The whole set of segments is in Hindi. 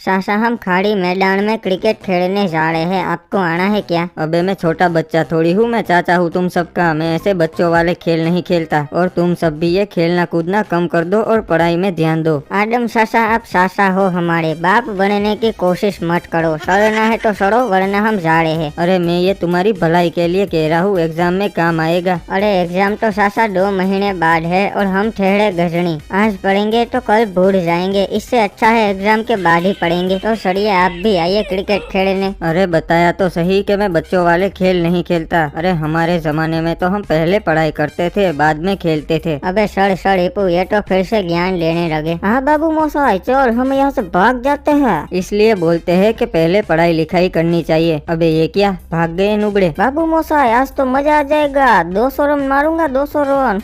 सासा हम खाड़ी मैदान में क्रिकेट खेलने जा रहे हैं, आपको आना है क्या? अबे मैं छोटा बच्चा थोड़ी हूँ, मैं चाचा हूँ तुम सबका। मैं ऐसे बच्चों वाले खेल नहीं खेलता। और तुम सब भी ये खेलना कूदना कम कर दो और पढ़ाई में ध्यान दो। आदम सासा, आप सासा हो हमारे, बाप बनने की कोशिश मत करो। सड़ना है तो सड़ो, वरना हम जा रहे हैं। अरे मैं ये तुम्हारी भलाई के लिए कह रहा हूँ, एग्जाम में काम आएगा। अरे एग्जाम तो सासा 2 महीने बाद है और हम ठहरे गजनी। आज पढ़ेंगे तो कल भूल जाएंगे, इससे अच्छा है एग्जाम के बाद ही पढ़ेंगे। तो सड़िए आप भी आइए क्रिकेट खेलने। अरे बताया तो सही कि मैं बच्चों वाले खेल नहीं खेलता। अरे हमारे जमाने में तो हम पहले पढ़ाई करते थे, बाद में खेलते थे। अबे सड़ हिपू, ये तो फिर से ज्ञान लेने लगे। हाँ बाबू मोसाई, चल हम यहाँ से भाग जाते हैं। इसलिए बोलते हैं कि पहले पढ़ाई लिखाई करनी चाहिए। अबे ये क्या, भाग गए नुबड़े। बाबू मोसाई, आज तो मजा आ जाएगा। 200 रन मारूंगा, 200 रन।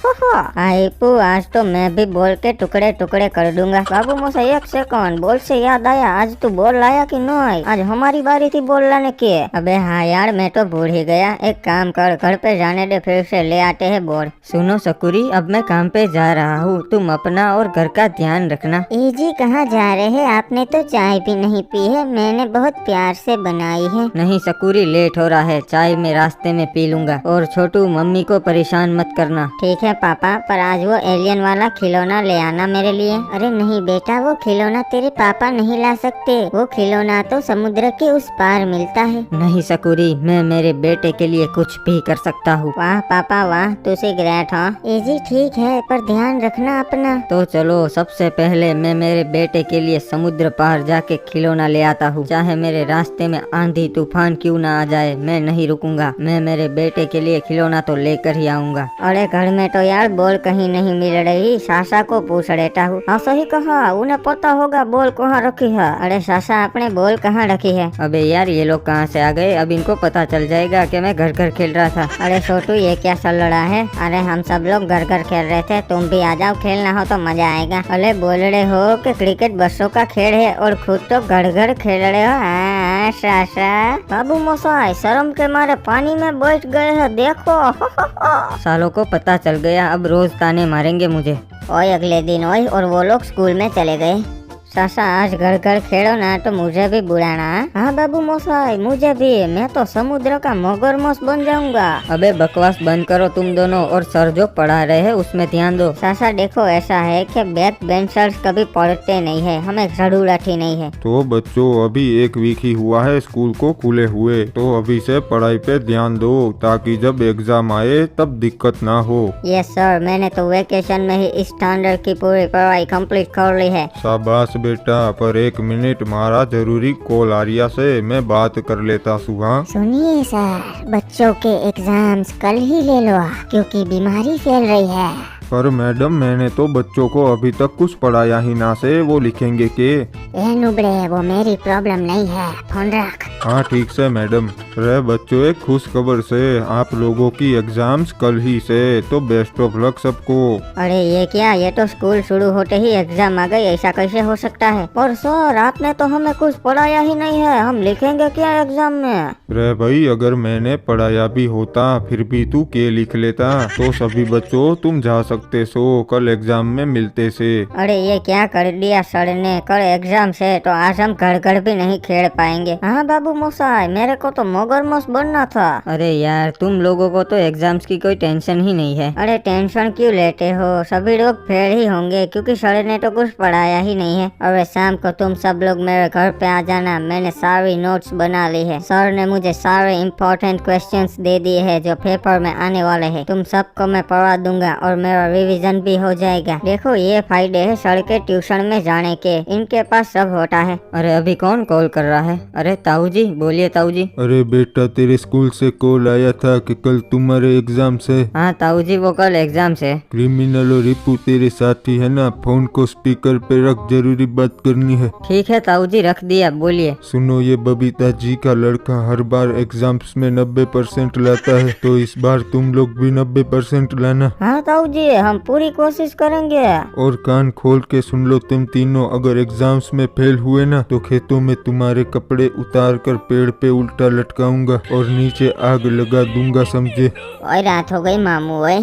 हाँ हिपू, आज तो मैं भी बॉल के टुकड़े टुकड़े कर दूंगा। बाबू मोसाई 1 सेकंड, बॉल से याद आया, आज तू बॉल लाया कि नहीं? आज हमारी बारी थी बॉल लाने की। अबे हाँ यार, मैं तो भूल ही गया। एक काम कर, घर पे जाने दे, फिर से ले आते हैं बॉल। सुनो सकुरी, अब मैं काम पे जा रहा हूँ, तुम अपना और घर का ध्यान रखना। ए जी, कहाँ जा रहे हैं? आपने तो चाय भी नहीं पी है, मैंने बहुत प्यार से बनाई है। नहीं सकुरी, लेट हो रहा है, चाय मैं रास्ते में पी लूंगा। और छोटू, मम्मी को परेशान मत करना। ठीक है पापा, पर आज वो एलियन वाला खिलौना ले आना मेरे लिए। अरे नहीं बेटा, वो खिलौना तेरे पापा नहीं ला सकते। वो खिलौना तो समुद्र के उस पार मिलता है। नहीं सकुरी, मैं मेरे बेटे के लिए कुछ भी कर सकता हूँ। वाह पापा वाह, तुसी ग्रेट हो। ए जी ठीक है, पर ध्यान रखना अपना। तो चलो, सबसे पहले मैं मेरे बेटे के लिए समुद्र पार जाके खिलौना ले आता हूँ। चाहे मेरे रास्ते में आंधी तूफान क्यों ना आ जाए, मैं नहीं रुकूंगा। मैं मेरे बेटे के लिए खिलौना तो लेकर ही आऊंगा। अरे घर में तो यार बॉल कहीं नहीं मिल रही, सासा को पूछ लेता हूँ। हाँ सही कहा, उन्हें पता होगा बॉल कहाँ रखी है। अरे सासा, आपने बॉल कहाँ रखी है? अबे यार, ये लोग कहाँ से आ गए? अब इनको पता चल जाएगा कि मैं घर घर खेल रहा था। अरे छोटू, ये क्या चल रहा है? अरे हम सब लोग घर घर खेल रहे थे, तुम भी आ जाओ, खेलना हो तो मजा आएगा। अरे बोल रहे हो कि क्रिकेट बच्चों का खेल है और खुद तो घर घर खेल रहे हो। सासा, बाबू मोसाई शर्म के मारे पानी में बैठ गए हैं, देखो। सालों को पता चल गया, अब रोज ताने मारेंगे मुझे। ओए अगले दिन ओए, और वो लोग स्कूल में चले गए। सासा, आज घर घर खेलो ना तो मुझे भी बुलाना। हाँ बाबू मोसाई, मुझे भी, मैं तो समुद्र का मगरमच्छ बन जाऊंगा। अबे बकवास बंद करो तुम दोनों, और सर जो पढ़ा रहे हैं उसमें ध्यान दो। सासा देखो, ऐसा है कि बैक बेंचर्स कभी पढ़ते नहीं है, हमें जरूरत ही नहीं है। तो बच्चों, अभी 1 वीक ही हुआ है स्कूल को खुले हुए, तो अभी से पढ़ाई पे ध्यान दो, ताकि जब एग्जाम आए तब दिक्कत ना हो। यस सर, मैंने तो वेकेशन में ही स्टैंडर्ड की पूरी पढ़ाई कंप्लीट कर ली है। शाबाश बेटा, पर 1 मिनट, मारा जरूरी कॉल आर्या से, मैं बात कर लेता सुबह। सुनिए सर, बच्चों के एग्जाम्स कल ही ले लो, क्योंकि बीमारी फैल रही है। पर मैडम, मैंने तो बच्चों को अभी तक कुछ पढ़ाया ही ना से, वो लिखेंगे के? ए नुबड़े, वो मेरी प्रॉब्लम नहीं है, फोन रख। हाँ ठीक से मैडम। रे बच्चों, एक खुश खबर से, आप लोगों की एग्जाम्स कल ही से, तो बेस्ट ऑफ लक सबको। अरे ये क्या, ये तो स्कूल शुरू होते ही एग्जाम आ गई, ऐसा कैसे हो सकता है? और सर, आपने तो हमें कुछ पढ़ाया ही नहीं है, हम लिखेंगे क्या एग्जाम में? रे भाई, अगर मैंने पढ़ाया भी होता फिर भी तू के लिख लेता। तो सभी बच्चों, तुम जा सकते सो, कल एग्जाम में मिलते से। अरे ये क्या कर दिया सर ने, कल एग्जाम से तो आज हम घर घर भी नहीं खेल पाएंगे। हाँ बाबू मोसाई, मेरे को तो मगरमच्छ बनना था। अरे यार, तुम लोगों को तो एग्जाम्स की कोई टेंशन ही नहीं है। अरे टेंशन क्यों लेते हो, सभी लोग फेल ही होंगे, क्योंकि सर ने तो कुछ पढ़ाया ही नहीं है। और शाम को तुम सब लोग मेरे घर पे आ जाना, मैंने सारी नोट्स बना ली है। सर ने मुझे सारे इम्पोर्टेंट क्वेश्चंस दे दिए हैं जो पेपर में आने वाले हैं। तुम सबको मैं पढ़ा दूंगा और मेरा रिवीजन भी हो जाएगा। देखो, ये फायदे है सर के ट्यूशन में जाने के, इनके पास सब होता है। अरे अभी कौन कॉल कर रहा है? अरे ताऊ जी, बोलिए ताऊ जी। अरे बेटा, तेरे स्कूल से कॉल आया था कि कल तुम्हारे एग्जाम से। हाँ ताऊ जी, वो कल एग्जाम से। क्रिमिनल और रिपू तेरे साथी है ना, फोन को स्पीकर पे रख, जरूरी बात करनी है। ठीक है ताऊ जी, रख दिया, बोलिए। सुनो, ये बबीता जी का लड़का हर बार एग्जाम्स में 90% लाता है, तो इस बार तुम लोग भी 90% लाना। हाँ ताऊ जी, हम पूरी कोशिश करेंगे। और कान खोल के सुन लो तुम तीनों, अगर एग्जाम्स में फेल हुए ना, तो खेतों में तुम्हारे कपड़े उतार कर पेड़ पे उल्टा लटकाऊंगा और नीचे आग लगा दूंगा, समझे? और रात हो गई मामू। ओए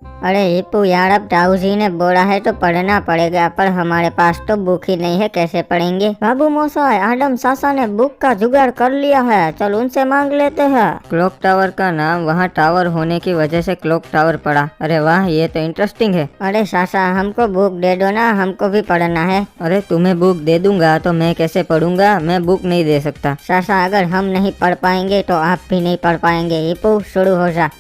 अरे हिप्पू यार, अब ताऊ जी ने बोला है तो पढ़ना पड़ेगा, पर हमारे पास तो बुक ही नहीं है, कैसे पढ़ेंगे। बाबू मोसाई, आडम सासा ने बुक का जुगाड़ कर लिया है, चल उनसे मांग लेते हैं। क्लॉक टावर का नाम वहाँ टावर होने की वजह से क्लॉक टावर पड़ा। अरे वाह, ये तो इंटरेस्टिंग है। अरे सासा, हमको बुक दे दो ना, हमको भी पढ़ना है। अरे तुम्हें बुक दे दूंगा तो मैं कैसे पढ़ूंगा, मैं बुक नहीं दे सकता। सासा, अगर हम नहीं पढ़ पाएंगे तो आप भी नहीं पढ़ पाएंगे। हिप्पू शुरू हो जा।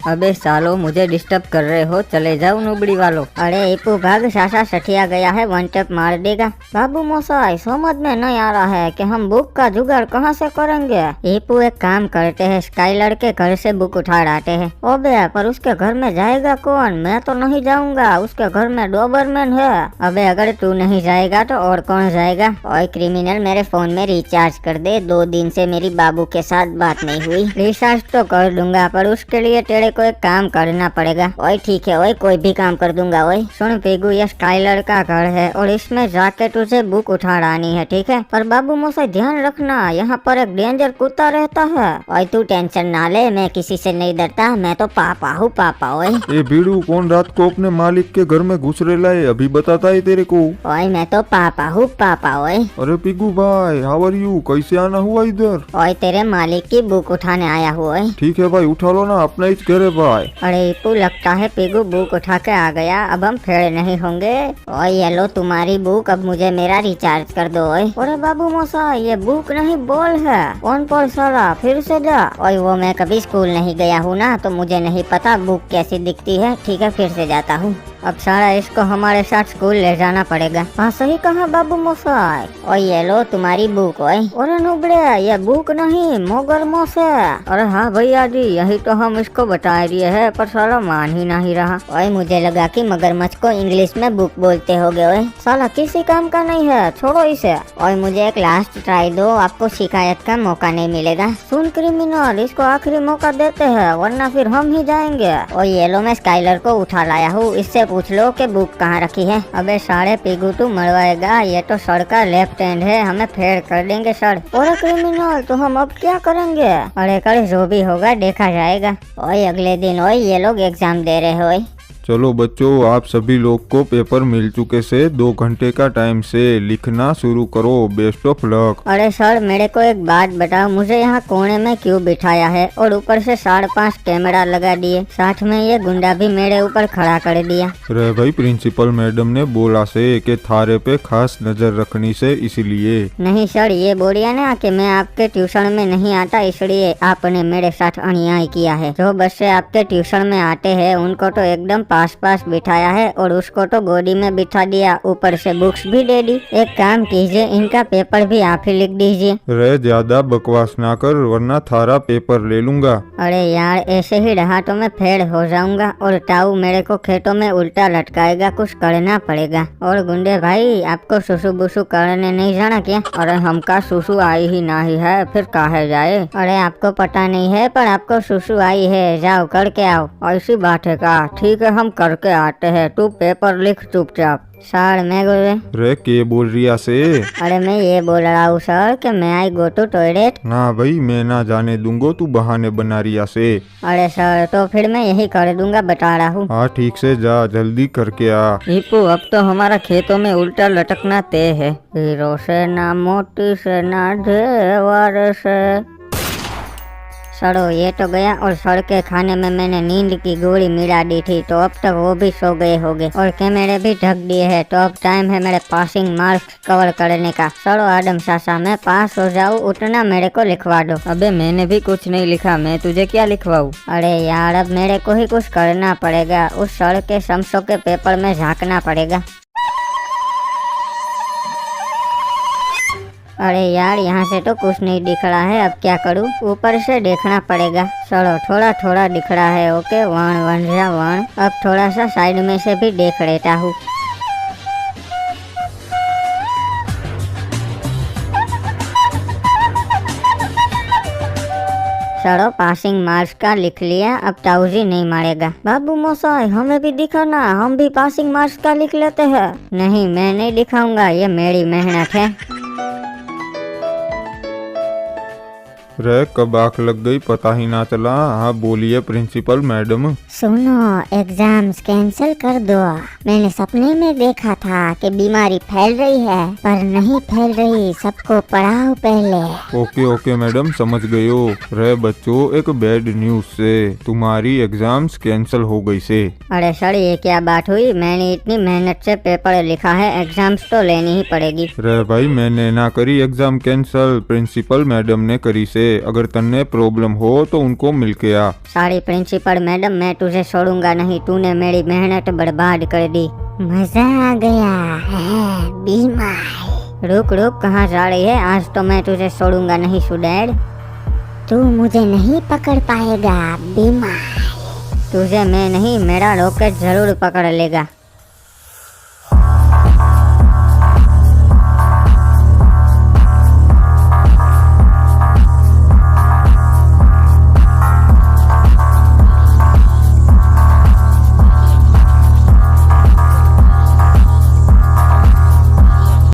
अबे सालो, मुझे डिस्टर्ब कर रहे हो, चले जाओ नुबड़ी वालों। अरे हिप्पू भाग, सासा सठिया गया है, वन टेप मार देगा। बाबू मोसाई, समझ में नहीं आ रहा है कि हम बुक का जुगाड़ कहाँ से करेंगे। हिप्पू एक काम करते हैं, स्काइलर के घर से बुक उठा लाते हैं। ओबे, पर उसके घर में जाएगा कौन? मैं तो नहीं जाऊंगा, उसके घर में डोबरमैन है। अबे अगर तू नहीं जाएगा तो और कौन जाएगा? ओए क्रिमिनल, मेरे फोन में रिचार्ज कर दे, 2 दिन से मेरी बाबू के साथ बात नहीं हुई। रिचार्ज तो कर दूंगा, पर उसके लिए तेरे को एक काम करना पड़ेगा। ओए ठीक है, ओए कोई भी काम कर दूंगा। ओए सुन पिगू, ये स्काइलर का घर है और इसमें जाके तुझे बुक उठा लानी है, ठीक है? पर बाबू मोसाई ध्यान रखना, यहाँ पर एक डेंजर कुत्ता रहता है। ओए तू टेंशन ना ले, मैं किसी से नहीं डरता, मैं तो पापा हूँ, पापा। ओए ए बीड़ू, कौन रात को अपने मालिक के घर में घुस रे लाए, अभी बताता है तेरे को। ओए मैं तो पापा हूँ, पापा। ओए अरे पिगू भाई, हाउ आर यू, कैसे आना हुआ इधर? ओए तेरे मालिक की बुक उठाने आया हूँ। ओए ठीक है भाई, उठा लो ना, अपना ही घर है भाई। अरे हिप्पू, लगता है पिगू बुक उठा के आ गया, अब हम फेड़ नहीं होंगे। ओए ये लो तुम्हारी बुक, अब मुझे मेरा रिचार्ज कर दो। ओए अरे बाबू मोसाई, ये बुक नहीं बॉल है। कौन पढ़ साला, फिर से जा। ओए वो मैं कभी स्कूल नहीं गया हूँ ना, तो मुझे नहीं पता बुक कैसी दिखती है। ठीक है, फिर से जाता हूँ। अब सारा इसको हमारे साथ स्कूल ले जाना पड़ेगा। हाँ सही कहा बाबू मोसाई। और ये लो तुम्हारी बुक। ओए अरे नुबड़े, ये बुक नहीं मगरमच्छ है। अरे हाँ भैया जी, यही तो हम इसको बता दिए है, पर साला मान ही नहीं रहा। ओए मुझे लगा कि मगरमच्छ को इंग्लिश में बुक बोलते होगे। ओए साला किसी काम का नहीं है, छोड़ो इसे। और मुझे एक लास्ट ट्राई दो, आपको शिकायत का मौका नहीं मिलेगा। सुन क्रिमिनल, इसको आखिरी मौका देते हैं, वरना फिर हम ही जाएंगे। और ये लो मैं स्काइलर को उठा लाया हूँ, इससे पूछ लो कि बुक कहाँ रखी है। अबे साढ़े पिगू तू मरवाएगा, ये तो सड़ का लेफ्ट हैंड है, हमें फेड कर देंगे सड़। और क्रिमिनल, तो हम अब क्या करेंगे? अरे कर, जो भी होगा देखा जाएगा। ओए अगले दिन ओए ये लोग एग्जाम दे रहे हो। चलो बच्चों, आप सभी लोग को पेपर मिल चुके से 2 घंटे का टाइम से लिखना शुरू करो। Best of luck. अरे सर, मेरे को एक बात बताओ, मुझे यहाँ कोने में क्यों बिठाया है और ऊपर से 5.5 कैमरा लगा दिए, साथ में ये गुंडा भी मेरे ऊपर खड़ा कर दिया। रे भाई, प्रिंसिपल मैडम ने बोला से कि थारे पे खास नजर रखनी से, इसलिए। नहीं सर, ये बोलिए ना कि मैं आपके ट्यूशन में नहीं आता, इसलिए आपने मेरे साथ अन्याय किया है। जो बच्चे आपके ट्यूशन में आते हैं उनको तो एकदम पास बिठाया है और उसको तो गोदी में बिठा दिया, ऊपर से बुक्स भी दे दी। एक काम कीजिए, इनका पेपर भी आप ही लिख दीजिए। रे ज्यादा बकवास ना कर, वरना थारा पेपर ले लूंगा। अरे यार, ऐसे ही रहा तो मैं फेड हो जाऊंगा और ताऊ मेरे को खेतों में उल्टा लटकाएगा, कुछ करना पड़ेगा। और गुंडे भाई, आपको सुसु बुसु करने नहीं जाना क्या? अरे हमका सुसु आई ही नहीं है, फिर काहे जाए? अरे आपको पता नहीं है, पर आपको सुसु आई है, जाओ करके आओ। ऐसी बात है का? ठीक है, हम करके आते हैं, तू पेपर लिख चुपचाप। सर मैं रे के बोल रिया से? अरे मैं ये बोल रहा हूँ सर कि मैं आई गो टू टॉयलेट। ना भाई, मैं ना जाने दूंगा, तू बहाने बना रिया से। अरे सर, तो फिर मैं यही कर दूंगा, बता रहा हूँ। हाँ ठीक से जा, जल्दी करके आ। हिप्पू, अब तो हमारा खेतों में उल्टा लटकना तय है। हीरो से ना मोती से ना जेवर से। सड़ो, ये तो गया। और सड़ के खाने में मैंने नींद की गोली मिला दी थी, तो अब तक वो भी सो गए होंगे और कैमरे भी ढक दिए हैं। तो अब टाइम है मेरे पासिंग मार्क्स कवर करने का। सड़ो आदम सासा, मैं पास हो जाऊँ उतना मेरे को लिखवा दो। अबे मैंने भी कुछ नहीं लिखा, मैं तुझे क्या लिखवाऊँ? अरे यार, अब मेरे को ही कुछ करना पड़ेगा, उस सड़ के शमसों के पेपर में झांकना पड़ेगा। अरे यार, यहाँ से तो कुछ नहीं दिख रहा है, अब क्या करूँ? ऊपर से देखना पड़ेगा। चलो, थोड़ा थोड़ा दिख रहा है। ओके, 1 1 जा 1। अब थोड़ा सा साइड में से भी देख लेता हूँ। चलो, पासिंग मार्क्स का लिख लिया, अब ताऊजी नहीं मारेगा। बाबू मोसाई, हमें भी दिखाना, हम भी पासिंग मार्क्स का लिख लेते हैं। नहीं, मैं नहीं दिखाऊंगा, ये मेरी मेहनत है। रे कब आँख लग गई पता ही ना चला। हाँ बोलिए प्रिंसिपल मैडम। सुनो, एग्जाम्स कैंसिल कर दो। मैंने सपने में देखा था कि बीमारी फैल रही है, पर नहीं फैल रही। सबको पढ़ाओ पहले। ओके ओके मैडम समझ गए हो। रे बच्चों एक बैड न्यूज से तुम्हारी एग्जाम्स कैंसिल हो गई से। अरे सर ये क्या बात हुई? मैंने इतनी मेहनत से पेपर लिखा है, एग्जाम्स तो लेनी ही पड़ेगी। रे भाई मैंने ना करी एग्जाम कैंसल, प्रिंसिपल मैडम ने करी से। अगर तन्ने प्रॉब्लम हो तो उनको मिल के आ। सारी प्रिंसिपल मैडम मैं तुझे छोड़ूंगा नहीं, तूने मेरी मेहनत बर्बाद कर दी। मजा आ गया है बीमार। रुक रुक, कहाँ जा रही है? आज तो मैं तुझे छोड़ूंगा नहीं सुडैड। तू मुझे नहीं पकड़ पाएगा बीमार। तुझे मैं नहीं, मेरा रॉकेट जरूर पकड़ लेगा।